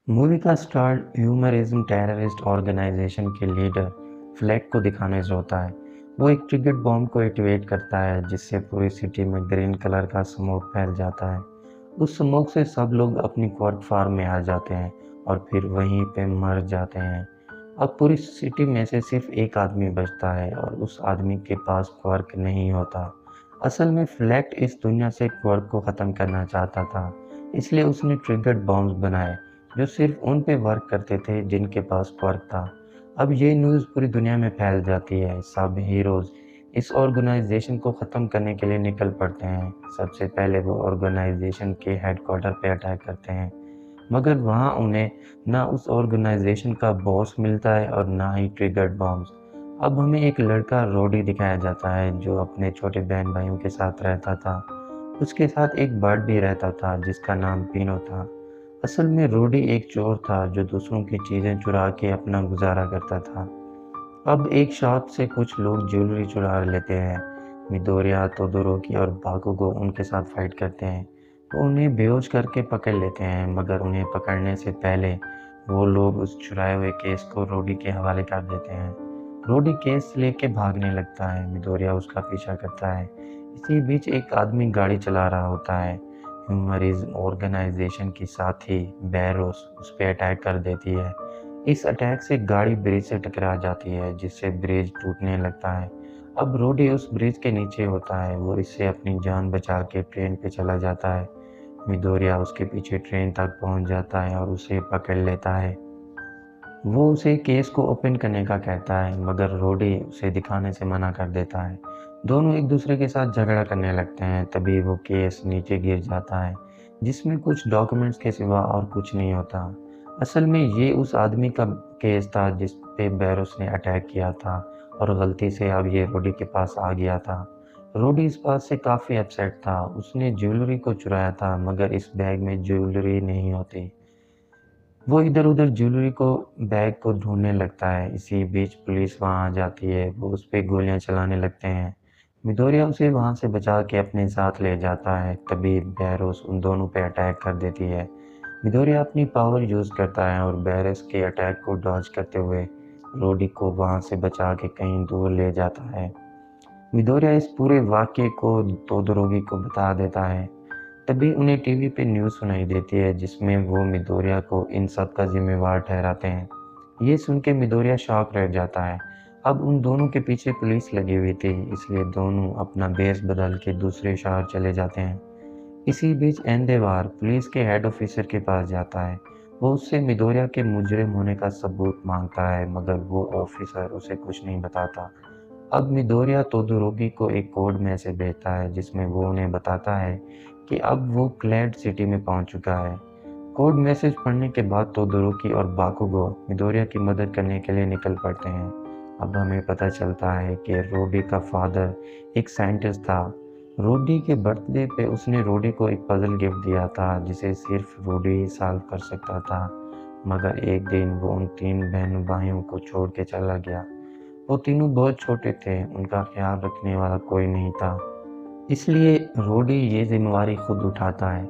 Movie का start ह्यूमरिज्म terrorist organisation के leader flag को दिखाने से होता है। वो एक ट्रिगर्ड बॉम्ब को एक्टिवेट करता है जिससे पूरी सिटी में ग्रीन कलर का स्मोक फैल जाता है। उस स्मोक से सब लोग अपनी क्वर्क फार्म में आ जाते हैं और फिर वहीं पे मर जाते हैं। अब पूरी सिटी में से सिर्फ एक आदमी बचता है और उस आदमी के पास क्वर्क नहीं होता। असल में फ्लैग इस दुनिया से क्वर्क को ख़त्म करना चाहता था, इसलिए उसने ट्रिगर्ड बॉम्ब्स बनाए जो सिर्फ उन पे वर्क करते थे जिनके पास क्वर्क था। अब ये न्यूज़ पूरी दुनिया में फैल जाती है। सब हीरोज़ इस ऑर्गेनाइजेशन को ख़त्म करने के लिए निकल पड़ते हैं। सबसे पहले वो ऑर्गेनाइजेशन के हेडक्वार्टर पे अटैक करते हैं, मगर वहाँ उन्हें ना उस ऑर्गेनाइजेशन का बॉस मिलता है और ना ही ट्रिगर्ड बॉम्ब्स। अब हमें एक लड़का रोडी दिखाया जाता है जो अपने छोटे बहन भाइयों के साथ रहता था। उसके साथ एक बर्ड भी रहता था जिसका नाम पीनो था। असल में रोडी एक चोर था जो दूसरों की चीज़ें चुरा के अपना गुजारा करता था। अब एक शॉप से कुछ लोग ज्वेलरी चुरा लेते हैं। मिडोरिया, तोदोरोकी और बाकुगो उनके साथ फाइट करते हैं। वो उन्हें बेहोश करके पकड़ लेते हैं, मगर उन्हें पकड़ने से पहले वो लोग उस चुराए हुए केस को रोडी के हवाले कर देते हैं। रोडी केस लेके भागने लगता है, मिडोरिया उसका पीछा करता है। इसी बीच एक आदमी गाड़ी चला रहा होता है। ह्यूमरिज्म ऑर्गेनाइजेशन की साथी बैरोस उस पे अटैक कर देती है। इस अटैक से गाड़ी ब्रिज से टकरा जाती है जिससे ब्रिज टूटने लगता है। अब रोडी उस ब्रिज के नीचे होता है। वो इससे अपनी जान बचा के ट्रेन पे चला जाता है। मिडोरिया उसके पीछे ट्रेन तक पहुंच जाता है और उसे पकड़ लेता है। वो उसे केस को ओपन करने का कहता है, मगर रोडी उसे दिखाने से मना कर देता है। दोनों एक दूसरे के साथ झगड़ा करने लगते हैं। तभी वो केस नीचे गिर जाता है जिसमें कुछ डॉक्यूमेंट्स के सिवा और कुछ नहीं होता। असल में ये उस आदमी का केस था जिस पे बैरोस ने अटैक किया था और गलती से अब ये रोडी के पास आ गया था। रोडी इस बात से काफ़ी अपसेट था। उसने ज्वेलरी को चुराया था, मगर इस बैग में ज्वेलरी नहीं होती। वो इधर-उधर ज्वेलरी को बैग को ढूँढने लगता है। इसी बीच पुलिस वहाँ आ जाती है। वो उस पे गोलियाँ चलाने लगते हैं। मिडोरिया उसे वहाँ से बचा के अपने साथ ले जाता है। तभी बैरोस उन दोनों पे अटैक कर देती है। मिडोरिया अपनी पावर यूज़ करता है और बैरस के अटैक को डॉज करते हुए रोडी को वहाँ से बचा के कहीं दूर ले जाता है। मिडोरिया इस पूरे वाक़ये को तोदोरोगी को बता देता है। तभी उन्हें टीवी पे न्यूज़ सुनाई देती है जिसमें वो मिडोरिया को इन सब का ज़िम्मेवार ठहराते हैं। ये सुन के मिडोरिया शॉक रह जाता है। अब उन दोनों के पीछे पुलिस लगी हुई थी, इसलिए दोनों अपना भेष बदल के दूसरे शहर चले जाते हैं। इसी बीच एंडेवार पुलिस के हेड ऑफिसर के पास जाता है। वो उससे मिडोरिया के मुजरिम होने का सबूत मांगता है, मगर वो ऑफिसर उसे कुछ नहीं बताता। अब मिडोरिया तोदोरोगी को एक कोड मैसेज भेजता है जिसमें वो उन्हें बताता है कि अब वो क्लेड सिटी में पहुंच चुका है। कोड मैसेज पढ़ने के बाद तोदोरोकी और बाकुगो मिडोरिया की मदद करने के लिए निकल पड़ते हैं। अब हमें पता चलता है कि रोडी का फादर एक साइंटिस्ट था। रोडी के बर्थडे पे उसने रोडी को एक पजल गिफ्ट दिया था जिसे सिर्फ रोडी ही सॉल्व कर सकता था। मगर एक दिन वो उन तीन बहन भाइयों को छोड़ के चला गया। वो तीनों बहुत छोटे थे, उनका ख्याल रखने वाला कोई नहीं था। इसलिए रोडी ये ज़िम्मेवारी खुद उठाता है।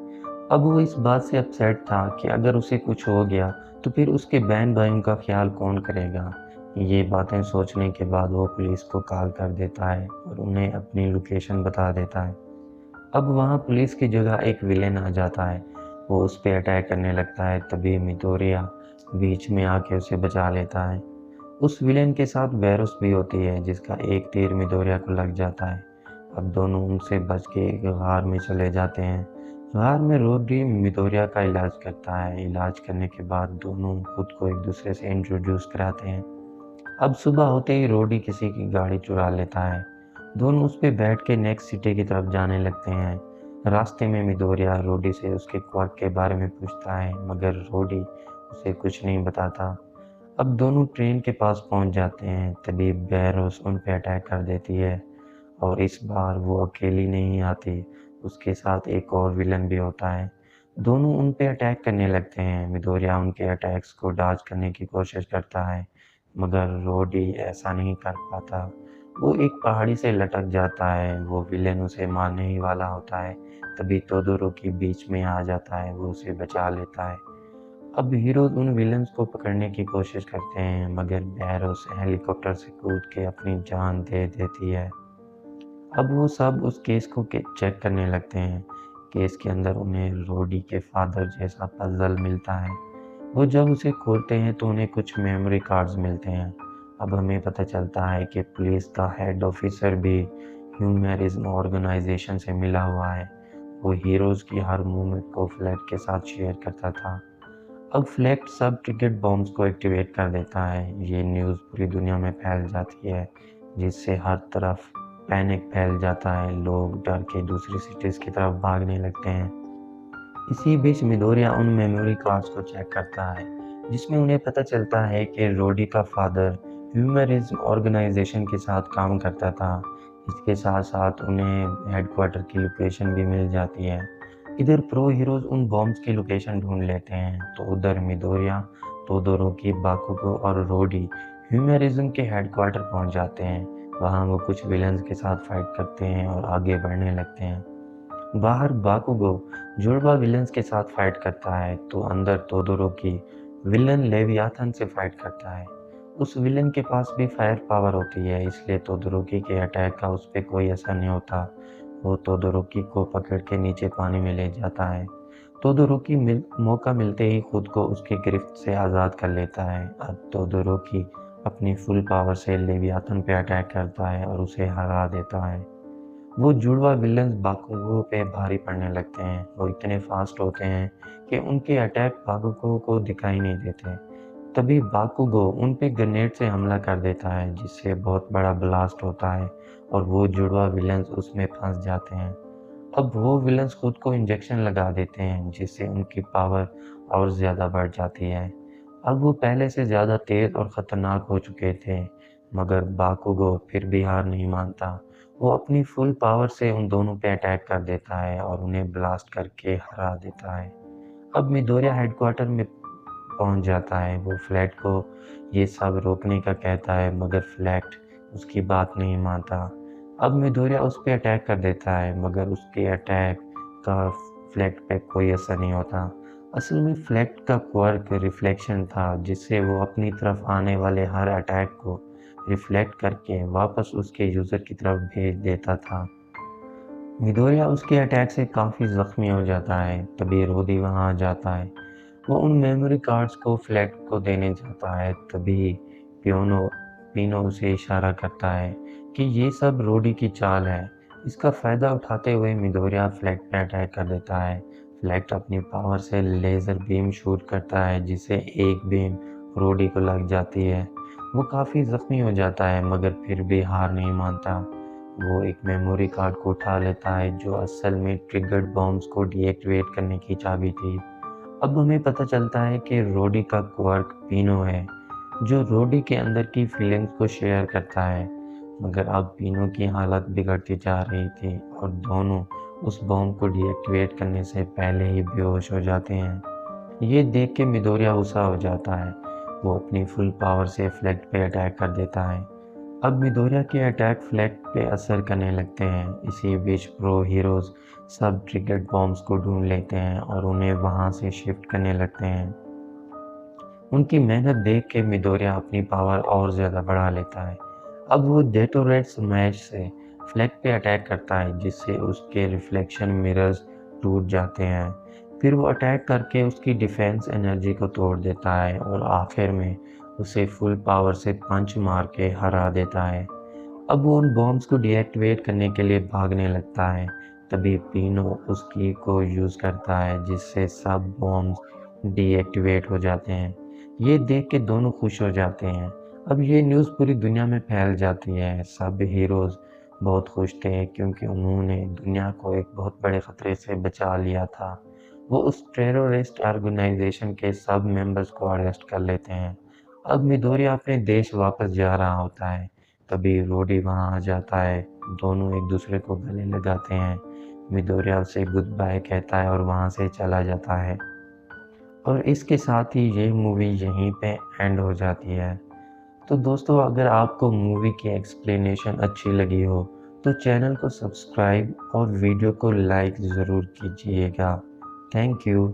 अब वो इस बात से अपसेट था कि अगर उसे कुछ हो गया तो फिर उसके बहन-भाइयों का ख़्याल कौन करेगा? ये बातें सोचने के बाद वो पुलिस को कॉल कर देता है और उन्हें अपनी लोकेशन बता देता है। अब वहाँ पुलिस की जगह एक विलेन आ जाता है। वो उस पे अटैक करने लगता है। तभी मिडोरिया बीच में आके उसे बचा लेता है। उस विलेन के साथ वेरोस भी होती है जिसका एक तीर मिडोरिया को लग जाता है। अब दोनों उनसे बच के एक गार में चले जाते हैं। गार में रोडी मिडोरिया का इलाज करता है। इलाज करने के बाद दोनों खुद को एक दूसरे से इंट्रोड्यूस कराते हैं। अब सुबह होते ही रोडी किसी की गाड़ी चुरा लेता है। दोनों उस पे बैठ के नेक्स्ट सिटी की तरफ जाने लगते हैं। रास्ते में मिडोरिया रोडी से उसके क्वर्क के बारे में पूछता है, मगर रोडी उसे कुछ नहीं बताता। अब दोनों ट्रेन के पास पहुंच जाते हैं। तभी बैरोस उन पे अटैक कर देती है और इस बार वो अकेली नहीं आती, उसके साथ एक और विलन भी होता है। दोनों उन पे अटैक करने लगते हैं। मिडोरिया उनके अटैक्स को डॉज करने की कोशिश करता है, मगर रोडी ऐसा नहीं कर पाता। वो एक पहाड़ी से लटक जाता है। वो विलेन उसे मारने ही वाला होता है। तभी तोदोरोकी बीच में आ जाता है। वो उसे बचा लेता है। अब हीरोज उन विलन्स को पकड़ने की कोशिश करते हैं, मगर बैरोस हेलीकॉप्टर से कूद के अपनी जान दे देती है। अब वो सब उस केस को चेक करने लगते हैं। केस के अंदर उन्हें रोडी के फादर जैसा पजल मिलता है। वो जब उसे खोलते हैं तो उन्हें कुछ मेमोरी कार्ड्स मिलते हैं। अब हमें पता चलता है कि पुलिस का हेड ऑफिसर भी ह्यूमरिज्म ऑर्गेनाइजेशन से मिला हुआ है। वो हीरोज़ की हर मूवमेंट को फ्लैट के साथ शेयर करता था। अब फ्लैट सब ट्रिगर्ड बॉम्ब्स को एक्टिवेट कर देता है। ये न्यूज़ पूरी दुनिया में फैल जाती है, जिससे हर तरफ पैनिक फैल जाता है। लोग डर के दूसरी सिटीज़ की तरफ भागने लगते हैं। इसी बीच मिडोरिया उन मेमोरी कार्ड्स को चेक करता है, जिसमें उन्हें पता चलता है कि रोडी का फादर ह्यूमरिज्म ऑर्गेनाइजेशन के साथ काम करता था। इसके साथ साथ उन्हें हेडक्वार्टर की लोकेशन भी मिल जाती है। इधर प्रो हीरोज उन बॉम्ब्स की लोकेशन ढूंढ लेते हैं, तो उधर मिडोरिया, तोदोरोकी, बाकुगो और रोडी ह्यूमरिज्म के हेडक्वार्टर पहुंच जाते हैं। वहां वो कुछ विलन्स के साथ फाइट करते हैं और आगे बढ़ने लगते हैं। बाहर बाकुगो जुड़वा विलन्स के साथ फाइट करता है, तो अंदर तोदोरोकी विलन लेवियाथन से फाइट करता है। उस विलन के पास भी फायर पावर होती है, इसलिए तोदोरोकी के अटैक का उस पर कोई असर नहीं होता। वो तोदोरोकी को पकड़ के नीचे पानी में ले जाता है। तोदोरोकी मौका मिलते ही खुद को उसकी गिरफ्त से आज़ाद कर लेता है। अब तोदोरोकी अपनी फुल पावर से लेवियाथन पे अटैक करता है और उसे हरा देता है। वो जुड़वा विलन्स बाकुगो पे भारी पड़ने लगते हैं। वो इतने फास्ट होते हैं कि उनके अटैक बाकुगो को दिखाई नहीं देते। तभी बाकुगो उन पे ग्रेनेड से हमला कर देता है, जिससे बहुत बड़ा ब्लास्ट होता है और वो जुड़वा विलन्स उसमें फंस जाते हैं। अब वो विलन्स खुद को इंजेक्शन लगा देते हैं, जिससे उनकी पावर और ज़्यादा बढ़ जाती है। अब वो पहले से ज़्यादा तेज़ और ख़तरनाक हो चुके थे, मगर बाकुगो फिर भी हार नहीं मानता। वो अपनी फुल पावर से उन दोनों पे अटैक कर देता है और उन्हें ब्लास्ट करके हरा देता है। अब मिडोरिया हेडक्वार्टर में पहुंच जाता है। वो फ्लैट को ये सब रोकने का कहता है, मगर फ्लैट उसकी बात नहीं मानता। अब मिडोरिया उस पे अटैक कर देता है, मगर उसके अटैक का फ्लैट पे कोई असर नहीं होता। असल में फ्लैट का क्वर्क रिफ्लेक्शन था, जिससे वो अपनी तरफ आने वाले हर अटैक को रिफ्लेक्ट करके वापस उसके यूज़र की तरफ भेज देता था। मिडोरिया उसके अटैक से काफ़ी ज़ख्मी हो जाता है। तभी रोदी वहाँ आ जाता है। वो उन मेमोरी कार्ड्स को फ्लैट को देने जाता है। तभी पियोनो पीनो उसे इशारा करता है कि ये सब रोडी की चाल है। इसका फ़ायदा उठाते हुए मिडोरिया फ्लैट पे अटैक कर देता है। फ्लैट अपनी पावर से लेज़र बीम शूट करता है, जिससे एक बीम रोडी को लग जाती है। वो काफ़ी ज़ख्मी हो जाता है, मगर फिर भी हार नहीं मानता। वो एक मेमोरी कार्ड को उठा लेता है, जो असल में ट्रिगर्ड बॉम्ब्स को डीएक्टिवेट करने की चाबी थी। अब हमें पता चलता है कि रोडी का क्वर्क पीनो है, जो रोडी के अंदर की फीलिंग्स को शेयर करता है। मगर अब पीनो की हालत बिगड़ती जा रही थी और दोनों उस बॉम्ब को डीएक्टिवेट करने से पहले ही बेहोश हो जाते हैं। ये देख के मिडोरिया गुस्सा हो जाता है। वो अपनी फुल पावर से फ्लैट पे अटैक कर देता है। अब मिडोरिया के अटैक फ्लैट पे असर करने लगते हैं। इसी बीच प्रो हीरोज सब ट्रिगर्ड बॉम्ब्स को ढूंढ लेते हैं और उन्हें वहां से शिफ्ट करने लगते हैं। उनकी मेहनत देख के मिडोरिया अपनी पावर और ज़्यादा बढ़ा लेता है। अब वो डेटोरेट स्मैश से फ्लैग पे अटैक करता है, जिससे उसके रिफ्लेक्शन मिरर्स टूट जाते हैं। फिर वो अटैक करके उसकी डिफेंस एनर्जी को तोड़ देता है और आखिर में उसे फुल पावर से पंच मार के हरा देता है। अब वो उन बॉम्ब्स को डीएक्टिवेट करने के लिए भागने लगता है। तभी पीनो उसकी को यूज़ करता है, जिससे सब बॉम्ब्स डीएक्टिवेट हो जाते हैं। ये देख के दोनों खुश हो जाते हैं। अब ये न्यूज़ पूरी दुनिया में फैल जाती है। सब हीरोज़ बहुत खुश थे, क्योंकि उन्होंने दुनिया को एक बहुत बड़े ख़तरे से बचा लिया था। वो उस टेररिस्ट ऑर्गेनाइजेशन के सब मेंबर्स को अरेस्ट कर लेते हैं। अब मिडोरिया अपने देश वापस जा रहा होता है। तभी रोडी वहाँ आ जाता है। दोनों एक दूसरे को गले लगाते हैं। मिडोरिया उसे गुड बाय कहता है और वहाँ से चला जाता है। और इसके साथ ही ये मूवी यहीं पे एंड हो जाती है। तो दोस्तों, अगर आपको मूवी की एक्सप्लेनेशन अच्छी लगी हो तो चैनल को सब्सक्राइब और वीडियो को लाइक ज़रूर कीजिएगा। Thank you.